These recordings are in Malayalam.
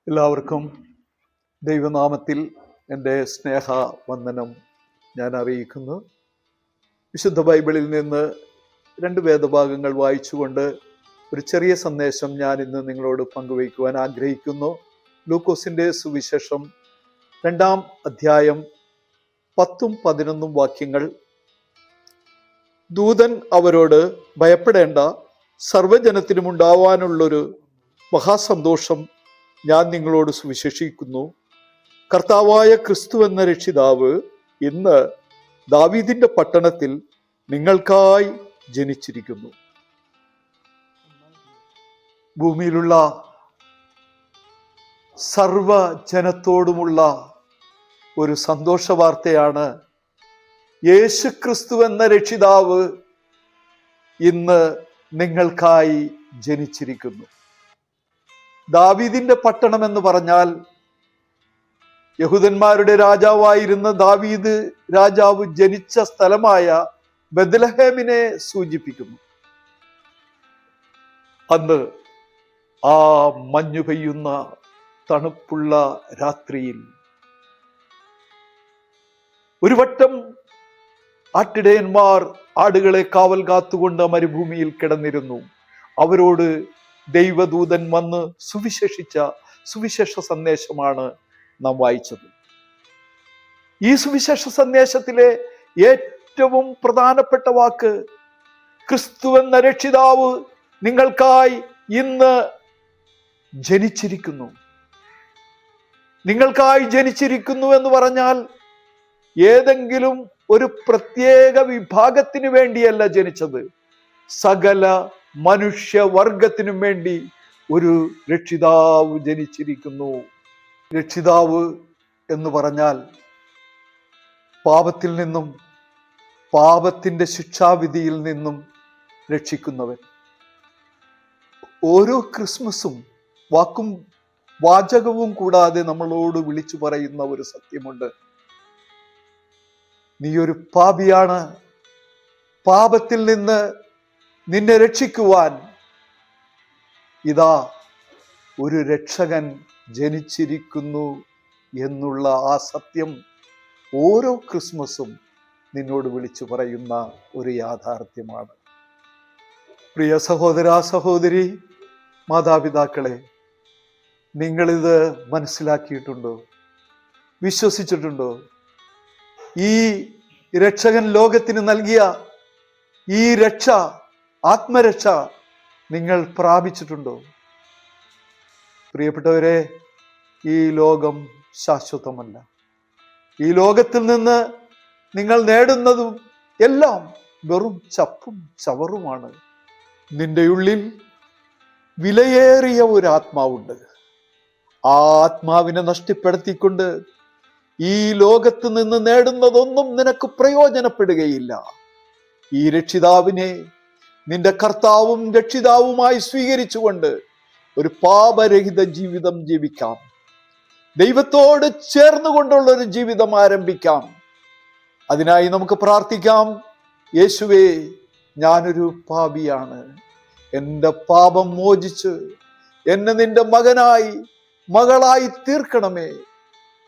എല്ലാവർക്കും ദൈവനാമത്തിൽ എൻ്റെ സ്നേഹ വന്ദനം ഞാൻ അറിയിക്കുന്നു. വിശുദ്ധ ബൈബിളിൽ നിന്ന് 2 വേദഭാഗങ്ങൾ വായിച്ചുകൊണ്ട് ഒരു ചെറിയ സന്ദേശം ഞാൻ ഇന്ന് നിങ്ങളോട് പങ്കുവയ്ക്കുവാൻ ആഗ്രഹിക്കുന്നു. ലൂക്കോസിൻ്റെ സുവിശേഷം 2-ാം അധ്യായം 10-11 വാക്യങ്ങൾ. ദൂതൻ അവരോട്, ഭയപ്പെടേണ്ട, സർവ്വജനത്തിനും ഉണ്ടാവാനുള്ളൊരു മഹാസന്തോഷം ഞാൻ നിങ്ങളോട് സുവിശേഷിക്കുന്നു. കർത്താവായ ക്രിസ്തു എന്ന രക്ഷിതാവ് ഇന്ന് ദാവീദിന്റെ പട്ടണത്തിൽ നിങ്ങൾക്കായി ജനിച്ചിരിക്കുന്നു. ഭൂമിയിലുള്ള സർവജനത്തോടുമുള്ള ഒരു സന്തോഷ വാർത്തയാണ്. യേശു ക്രിസ്തു എന്ന രക്ഷിതാവ് ഇന്ന് നിങ്ങൾക്കായി ജനിച്ചിരിക്കുന്നു. ദാവീദിന്റെ പട്ടണം എന്ന് പറഞ്ഞാൽ യഹൂദന്മാരുടെ രാജാവായിരുന്ന ദാവീദ് രാജാവ് ജനിച്ച സ്ഥലമായ ബെത്ലഹേമിനെ സൂചിപ്പിക്കുന്നു. അന്ന് ആ മഞ്ഞു പെയ്യുന്ന തണുപ്പുള്ള രാത്രിയിൽ ഒരു വട്ടം ആട്ടിടയന്മാർ ആടുകളെ കാവൽ കാത്തുകൊണ്ട് മരുഭൂമിയിൽ കിടന്നിരുന്നു. അവരോട് ദൈവദൂതൻ വന്ന് സുവിശേഷ സന്ദേശമാണ് നാം വായിച്ചത്. ഈ സുവിശേഷ സന്ദേശത്തിലെ ഏറ്റവും പ്രധാനപ്പെട്ട വാക്ക്, ക്രിസ്തു എന്ന രക്ഷിതാവ് നിങ്ങൾക്കായി ഇന്ന് ജനിച്ചിരിക്കുന്നു. നിങ്ങൾക്കായി ജനിച്ചിരിക്കുന്നു എന്ന് പറഞ്ഞാൽ ഏതെങ്കിലും ഒരു പ്രത്യേക വിഭാഗത്തിന് വേണ്ടിയല്ല ജനിച്ചത്. സകല മനുഷ്യവർഗത്തിനും വേണ്ടി ഒരു രക്ഷിതാവ് ജനിച്ചിരിക്കുന്നു. രക്ഷിതാവ് എന്ന് പറഞ്ഞാൽ പാപത്തിൽ നിന്നും പാപത്തിന്റെ ശിക്ഷാവിധിയിൽ നിന്നും രക്ഷിക്കുന്നവൻ. ഓരോ ക്രിസ്മസും വാക്കും വാചകവും കൂടാതെ നമ്മളോട് വിളിച്ചു പറയുന്ന ഒരു സത്യമുണ്ട്. നീ ഒരു പാപിയാണ്. പാപത്തിൽ നിന്ന് നിന്നെ രക്ഷിക്കുവാൻ ഇതാ ഒരു രക്ഷകൻ ജനിച്ചിരിക്കുന്നു എന്നുള്ള ആ സത്യം ഓരോ ക്രിസ്മസും നിന്നോട് വിളിച്ചു പറയുന്ന ഒരു യാഥാർത്ഥ്യമാണ്. പ്രിയ സഹോദര, സഹോദരി, മാതാപിതാക്കളെ, നിങ്ങളിത് മനസ്സിലാക്കിയിട്ടുണ്ടോ? വിശ്വസിച്ചിട്ടുണ്ടോ? ഈ രക്ഷകൻ ലോകത്തിന് നൽകിയ ഈ രക്ഷ, ആത്മരക്ഷ നിങ്ങൾ പ്രാപിച്ചിട്ടുണ്ടോ? പ്രിയപ്പെട്ടവരെ, ഈ ലോകം ശാശ്വതമല്ല. ഈ ലോകത്തിൽ നിന്ന് നിങ്ങൾ നേടുന്നതും എല്ലാം വെറും ചപ്പും ചവറുമാണ്. നിന്റെ ഉള്ളിൽ വിലയേറിയ ഒരു ആത്മാവുണ്ട്. ആ ആത്മാവിനെ നഷ്ടപ്പെടുത്തിക്കൊണ്ട് ഈ ലോകത്ത് നിന്ന് നേടുന്നതൊന്നും നിനക്ക് പ്രയോജനപ്പെടുകയില്ല. ഈ രക്ഷിതാവിനെ നിന്റെ കർത്താവും രക്ഷിതാവുമായി സ്വീകരിച്ചുകൊണ്ട് ഒരു പാപരഹിത ജീവിതം ജീവിക്കാം. ദൈവത്തോട് ചേർന്നുകൊണ്ടുള്ള ഒരു ജീവിതം ആരംഭിക്കാം. അതിനായി നമുക്ക് പ്രാർത്ഥിക്കാം. യേശുവേ, ഞാനൊരു പാപിയാണ്. എൻ്റെ പാപം മോചിച്ച് എന്നെ നിന്റെ മകനായി, മകളായി തീർക്കണമേ.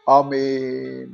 ആമേൻ.